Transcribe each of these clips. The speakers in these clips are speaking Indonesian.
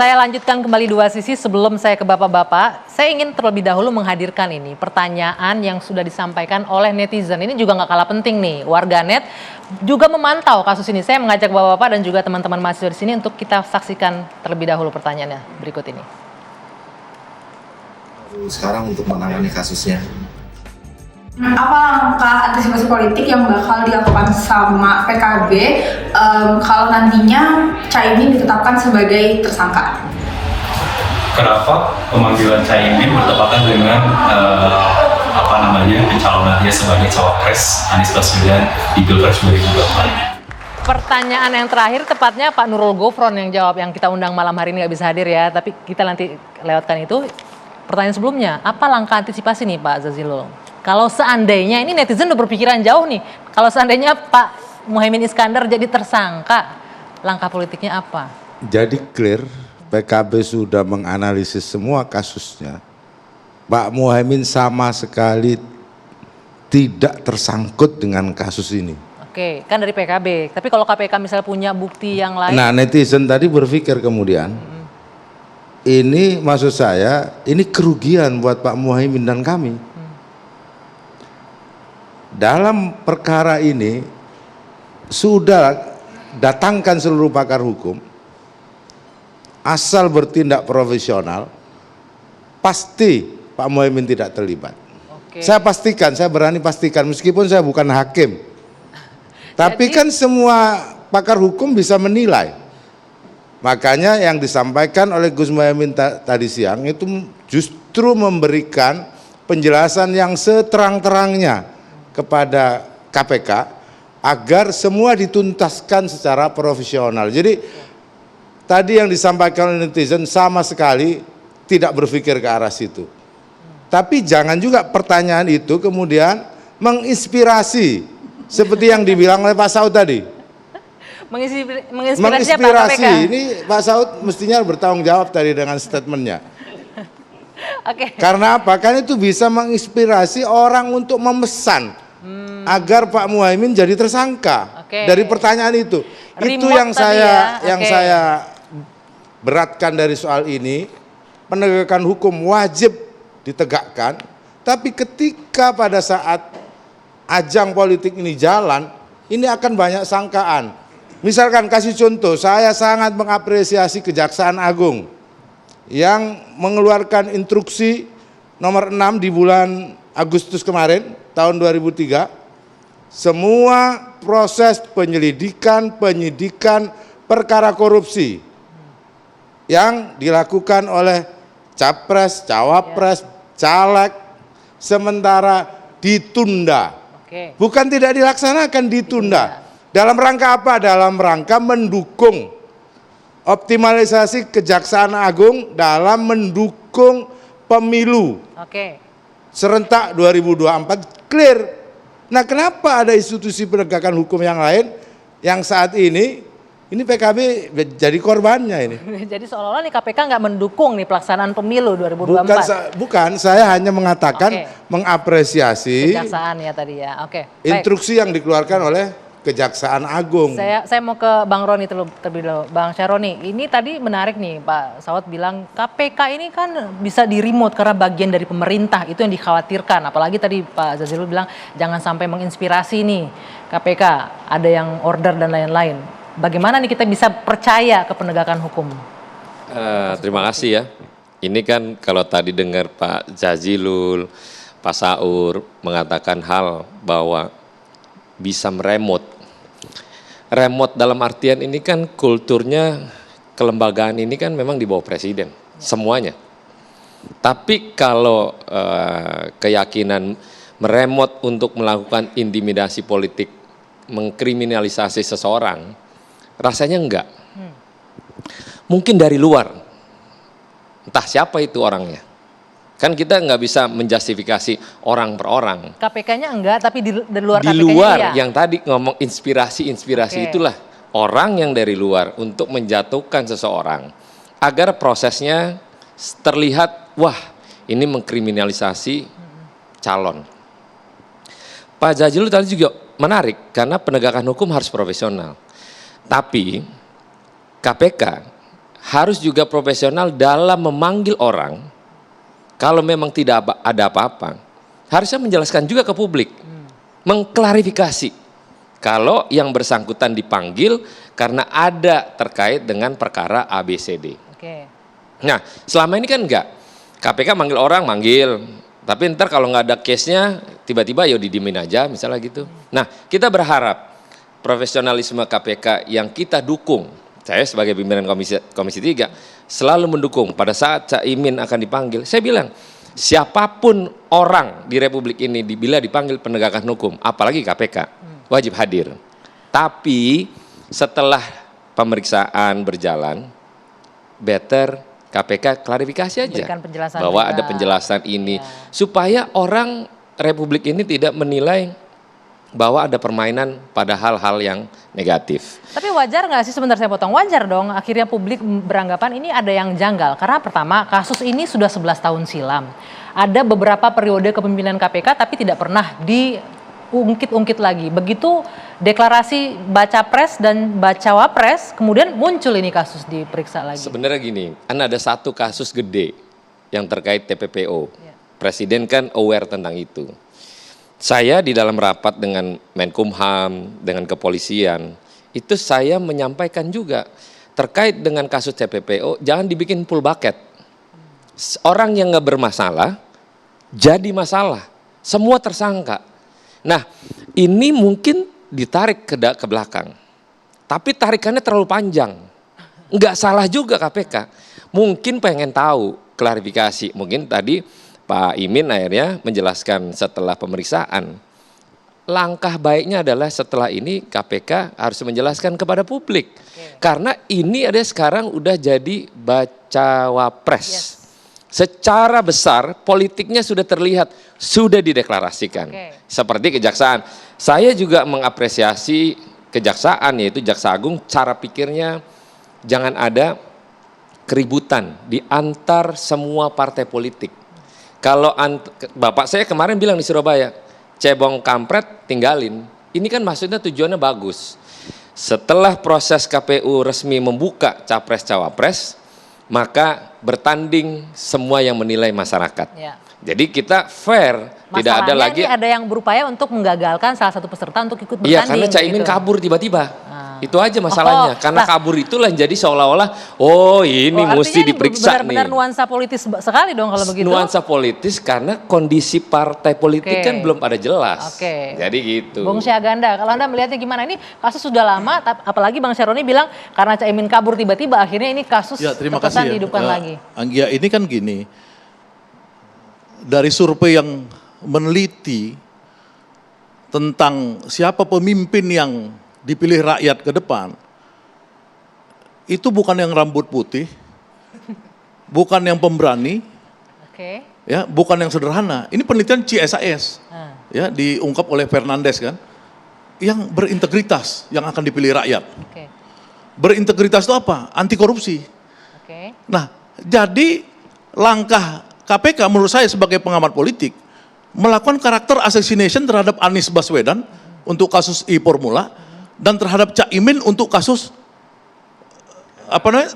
Saya lanjutkan kembali dua sisi sebelum saya ke Bapak-Bapak. Saya ingin terlebih dahulu menghadirkan ini pertanyaan yang sudah disampaikan oleh netizen. Ini juga nggak kalah penting nih. Warganet juga memantau kasus ini. Saya mengajak Bapak-Bapak dan juga teman-teman mahasiswa di sini untuk kita saksikan terlebih dahulu pertanyaannya berikut ini. Sekarang untuk menangani kasusnya. Apa langkah antisipasi politik yang bakal dilakukan sama PKB kalau nantinya Caimin ditetapkan sebagai tersangka? Kenapa pemanggilan Caimin bertepatan dengan pencalonan dia sebagai cawapres Anies Baswedan di Pilpres 2024? Pertanyaan yang terakhir tepatnya Pak Nurul Gufron yang jawab, yang kita undang malam hari ini nggak bisa hadir ya, tapi kita nanti lewatkan itu. Pertanyaan sebelumnya, apa langkah antisipasi nih Pak Jazilul? Kalau seandainya, ini netizen udah berpikiran jauh nih, kalau seandainya Pak Muhaimin Iskandar jadi tersangka, langkah politiknya apa? Jadi clear, PKB sudah menganalisis semua kasusnya. Pak Muhaimin sama sekali tidak tersangkut dengan kasus ini. Oke, kan dari PKB, tapi kalau KPK misalnya punya bukti yang lain? Nah, netizen tadi berpikir kemudian, ini maksud saya, ini kerugian buat Pak Muhaimin dan kami. Dalam perkara ini sudah datangkan seluruh pakar hukum, asal bertindak profesional, pasti Pak Muhaimin tidak terlibat. Oke. Saya pastikan, saya berani pastikan, meskipun saya bukan hakim. Tapi kan semua pakar hukum bisa menilai. Makanya yang disampaikan oleh Gus Muhaimin tadi siang itu justru memberikan penjelasan yang seterang-terangnya kepada KPK agar semua dituntaskan secara profesional. Jadi tadi yang disampaikan oleh netizen sama sekali tidak berpikir ke arah situ. Tapi jangan juga pertanyaan itu kemudian menginspirasi seperti yang dibilang oleh Pak Saud tadi. Menginspirasi ini Pak Saud mestinya bertanggung jawab tadi dengan statementnya. Oke. Karena apa? Kan itu bisa menginspirasi orang untuk memesan agar Pak Muhaimin jadi tersangka. Oke. Dari pertanyaan itu. Itu yang saya beratkan dari soal ini. Penegakan hukum wajib ditegakkan, tapi ketika pada saat ajang politik ini jalan, ini akan banyak sangkaan. Misalkan kasih contoh, saya sangat mengapresiasi Kejaksaan Agung yang mengeluarkan instruksi nomor 6 di bulan Agustus kemarin, tahun 2003, semua proses penyidikan perkara korupsi yang dilakukan oleh capres, cawapres, caleg, sementara ditunda. Oke. Bukan tidak dilaksanakan, ditunda. Dalam rangka apa? Dalam rangka mendukung optimalisasi Kejaksaan Agung dalam mendukung pemilu serentak 2024, clear. Nah, kenapa ada institusi penegakan hukum yang lain yang saat ini PKB jadi korbannya ini? Jadi seolah-olah nih KPK nggak mendukung nih pelaksanaan pemilu 2024. Bukan, saya hanya mengatakan mengapresiasi Kejaksaan ya tadi ya. Oke. Instruksi yang dikeluarkan oleh Kejaksaan Agung. Saya mau ke Bang Roni terlebih dahulu. Bang Syaroni, ini tadi menarik nih Pak Saud bilang KPK ini kan bisa di-remote karena bagian dari pemerintah, itu yang dikhawatirkan. Apalagi tadi Pak Jazilul bilang jangan sampai menginspirasi nih KPK, ada yang order dan lain-lain. Bagaimana nih kita bisa percaya ke penegakan hukum? Terima kasih ya. Ini kan kalau tadi dengar Pak Jazilul, Pak Saur mengatakan hal bahwa bisa meremote. Remote dalam artian ini kan kulturnya kelembagaan ini kan memang di bawah presiden, semuanya. Tapi kalau keyakinan meremote untuk melakukan intimidasi politik, mengkriminalisasi seseorang, rasanya enggak. Mungkin dari luar, entah siapa itu orangnya. Kan kita nggak bisa menjustifikasi orang per orang. KPK-nya enggak, tapi di luar KPK-nya di luar iya. Yang tadi ngomong inspirasi itulah orang yang dari luar untuk menjatuhkan seseorang agar prosesnya terlihat wah ini mengkriminalisasi calon. Pak Jazilul tadi juga menarik karena penegakan hukum harus profesional. Tapi KPK harus juga profesional dalam memanggil orang. Kalau memang tidak ada apa-apa, harusnya menjelaskan juga ke publik, mengklarifikasi. Kalau yang bersangkutan dipanggil karena ada terkait dengan perkara ABCD. Oke. Nah, selama ini kan enggak. KPK manggil orang, manggil. Tapi ntar kalau nggak ada case-nya, tiba-tiba ya didiemin aja, misalnya gitu. Nah, kita berharap profesionalisme KPK yang kita dukung, saya sebagai pimpinan Komisi 3 selalu mendukung pada saat Caimin akan dipanggil. Saya bilang, siapapun orang di Republik ini bila dipanggil penegakan hukum, apalagi KPK, wajib hadir. Tapi setelah pemeriksaan berjalan, better KPK klarifikasi aja Berikan penjelasan bahwa juga. ada penjelasan ini Ya. supaya orang Republik ini tidak menilai bahwa ada permainan pada hal-hal yang negatif. Tapi wajar nggak sih, sebentar saya potong, wajar dong akhirnya publik beranggapan ini ada yang janggal. Karena pertama, kasus ini sudah 11 tahun silam. Ada beberapa periode kepemimpinan KPK tapi tidak pernah diungkit-ungkit lagi. Begitu deklarasi baca pres dan baca wapres, kemudian muncul ini kasus diperiksa lagi. Sebenarnya gini, kan ada satu kasus gede yang terkait TPPO. Ya. Presiden kan aware tentang itu. Saya di dalam rapat dengan Menkumham, dengan kepolisian, itu saya menyampaikan juga terkait dengan kasus TPPO, jangan dibikin full bucket. Orang yang nggak bermasalah, jadi masalah. Semua tersangka. Nah, ini mungkin ditarik ke belakang. Tapi tarikannya terlalu panjang. Nggak salah juga KPK. Mungkin pengen tahu klarifikasi. Mungkin tadi Pak Imin akhirnya menjelaskan setelah pemeriksaan. Langkah baiknya adalah setelah ini KPK harus menjelaskan kepada publik. Karena ini ada sekarang udah jadi baca wapres. Secara besar politiknya sudah terlihat, sudah dideklarasikan. Seperti kejaksaan. Saya juga mengapresiasi kejaksaan, yaitu Jaksa Agung, cara pikirnya jangan ada keributan di antar semua partai politik. Kalau Bapak saya kemarin bilang di Surabaya, cebong kampret tinggalin. Ini kan maksudnya tujuannya bagus. Setelah proses KPU resmi membuka capres-cawapres, maka bertanding semua yang menilai masyarakat. Ya. Jadi kita fair, tidak ada Masalahnya lagi. ini ada yang berupaya untuk menggagalkan salah satu peserta untuk ikut bertanding. Iya, karena Caimin gitu. kabur tiba-tiba. Itu aja masalahnya. Karena nah, kabur itulah jadi seolah-olah, oh ini mesti diperiksa nih. Benar-benar nuansa politis sekali dong kalau begitu. Nuansa politis karena kondisi partai politik kan belum pada jelas. Jadi gitu. Bung Syahganda, kalau Anda melihatnya gimana? Ini kasus sudah lama, apalagi Bang Syaroni bilang karena Caimin kabur tiba-tiba, akhirnya ini kasus terima terkesan kasih ya. dihidupkan lagi. Anggia, ini kan gini, dari survei yang meneliti tentang siapa pemimpin yang dipilih rakyat ke depan, itu bukan yang rambut putih, bukan yang pemberani, ya, bukan yang sederhana. Ini penelitian CSIS, ya, diungkap oleh Fernandes kan, yang berintegritas yang akan dipilih rakyat. Berintegritas itu apa? Anti korupsi. Nah, jadi langkah KPK menurut saya sebagai pengamat politik melakukan karakter assassination terhadap Anies Baswedan untuk kasus e-formula dan terhadap Caimin untuk kasus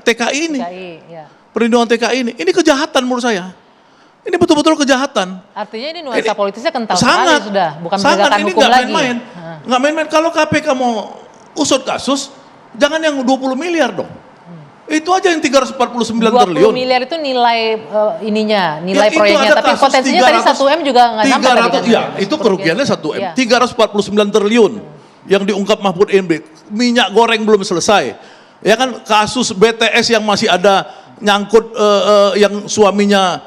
TKI ini. Perlindungan TKI ini kejahatan menurut saya. Ini betul-betul kejahatan. Artinya ini nuansa politisnya kental sangat, sekali sudah, bukan sangat, penegakan ini hukum lagi. Main-main. Nggak main-main. Kalau KPK mau usut kasus, jangan yang 20 miliar dong. Itu aja yang 349 triliun. 20 miliar itu nilai nilai Ya, proyeknya, tapi potensinya tadi 1M juga nggak sampai. 300, ya, itu kerugiannya 1M. 349 triliun yang diungkap Mahfud MD. Minyak goreng belum selesai. Ya kan, kasus BTS yang masih ada nyangkut yang suaminya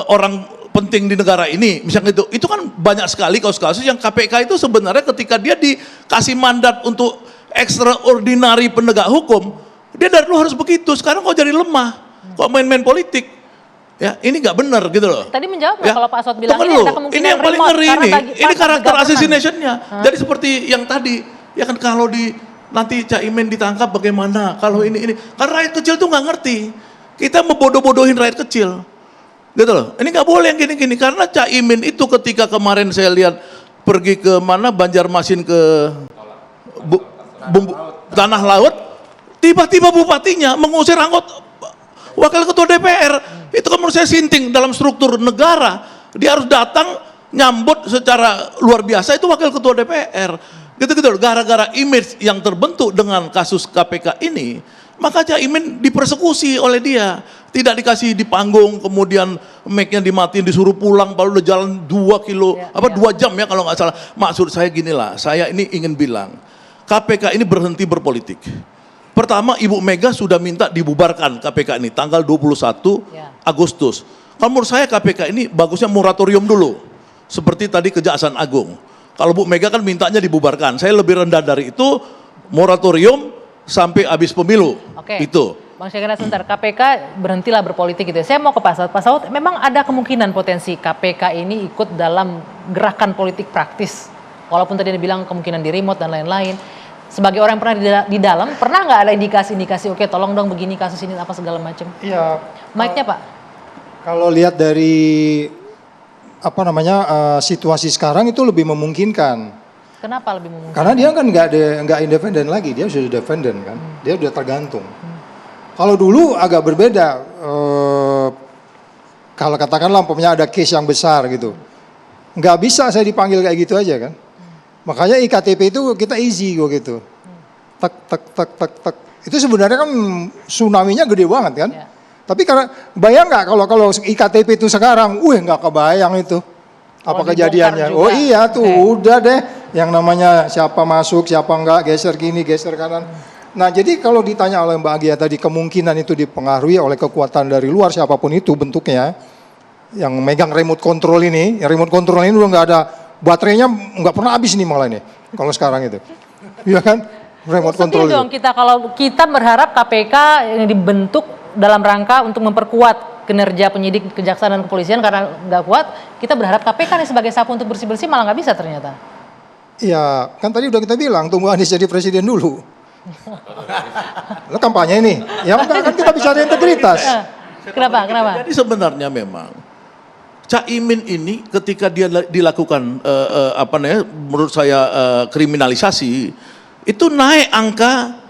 orang penting di negara ini, misalnya itu kan banyak sekali kasus-kasus yang KPK itu sebenarnya ketika dia dikasih mandat untuk extraordinary penegak hukum, dia dari dulu harus begitu. Sekarang kok jadi lemah, kok main-main politik, ya ini nggak benar gitu loh. Tadi menjawab ya, kalau Pak Aswad bilang ini ada kemungkinan ini yang paling ngeri ini karakter government. assassination-nya. Jadi seperti yang tadi, ya kan kalau nanti Caimin ditangkap bagaimana, kalau ini, karena rakyat kecil tuh nggak ngerti. Kita membodoh-bodohin rakyat kecil. Gitu loh. Ini nggak boleh yang gini-gini karena Caimin itu ketika kemarin saya lihat pergi ke mana Banjarmasin ke Tanah Laut, tiba-tiba bupatinya mengusir wakil ketua DPR. Itu kan menurut saya sinting dalam struktur negara. Dia harus datang nyambut secara luar biasa, itu wakil ketua DPR. Gitu-gitu. Gara-gara image yang terbentuk dengan kasus KPK ini, maka Caimin dipersekusi oleh dia. Tidak dikasih di panggung, kemudian mic-nya dimatiin, disuruh pulang, baru udah jalan 2 kilo, 2 jam ya kalau nggak salah. Maksud saya ginilah, saya ini ingin bilang, KPK ini berhenti berpolitik. Pertama, Ibu Mega sudah minta dibubarkan KPK ini, tanggal 21 Agustus. Kalau menurut saya KPK ini bagusnya moratorium dulu, seperti tadi Kejaksaan Agung. Kalau Bu Mega kan mintanya dibubarkan, saya lebih rendah dari itu, moratorium sampai habis pemilu. Itu. Bang Syahganda sebentar, KPK berhentilah berpolitik gitu ya. Saya mau ke Pak Saud. Pak Saud, memang ada kemungkinan potensi KPK ini ikut dalam gerakan politik praktis. Walaupun tadi Anda bilang kemungkinan di remote dan lain-lain. Sebagai orang yang pernah di dalam, pernah nggak ada indikasi-indikasi, oke tolong dong begini kasus ini apa segala macam? Iya. Mic-nya Pak. Kalau lihat dari situasi sekarang itu lebih memungkinkan. Kenapa lebih memungkinkan? Karena dia kan nggak independen lagi, dia sudah dependen kan, dia sudah tergantung. Kalau dulu agak berbeda, kalau katakanlah umpamanya ada case yang besar gitu, nggak bisa saya dipanggil kayak gitu aja kan. Makanya IKTP itu kita easy kok gitu, tak tak tak tak tak. Itu sebenarnya kan tsunami-nya gede banget kan. Ya. Tapi karena bayang nggak kalau IKTP itu sekarang, nggak kebayang itu apa kejadiannya. Oh iya tuh udah deh, yang namanya siapa masuk, siapa enggak, geser kini, geser kanan. Nah jadi kalau ditanya oleh Mbak Agia tadi kemungkinan itu dipengaruhi oleh kekuatan dari luar siapapun itu bentuknya, yang megang remote control ini, udah nggak ada baterainya, nggak pernah habis nih malah ini kalau sekarang itu, iya kan remote control dong kita kalau kita berharap KPK yang dibentuk dalam rangka untuk memperkuat kinerja penyidik kejaksaan dan kepolisian karena nggak kuat, kita berharap KPK nih sebagai sapu untuk bersih-bersih malah nggak bisa ternyata. Iya, kan tadi udah kita bilang tunggu Anies jadi presiden dulu. Lo kampanye ini, ya kan kita bicara integritas. Kenapa? Jadi sebenarnya memang Caimin ini ketika dia dilakukan menurut saya kriminalisasi, itu naik angka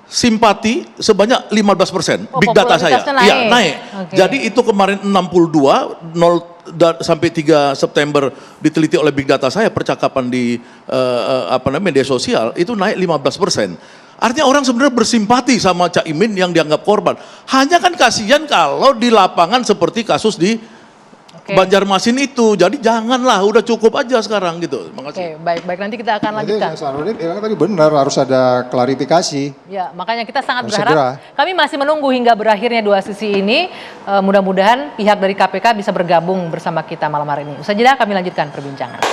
simpati sebanyak 15%. Big data saya. Iya, naik. Okay. Jadi itu kemarin 62 sampai 3 September diteliti oleh Big Data saya, percakapan di media sosial itu naik 15%. Artinya orang sebenarnya bersimpati sama Caimin yang dianggap korban. Hanya kan kasihan kalau di lapangan seperti kasus di Banjarmasin itu. Jadi janganlah, udah cukup aja sekarang gitu. Oke, baik nanti kita akan lanjutkan. Sarudin bilang tadi benar, harus ada klarifikasi. Ya, makanya kita sangat berharap. Kami masih menunggu hingga berakhirnya 2 sesi ini. Mudah-mudahan pihak dari KPK bisa bergabung bersama kita malam hari ini. Usai jeda kami lanjutkan perbincangan.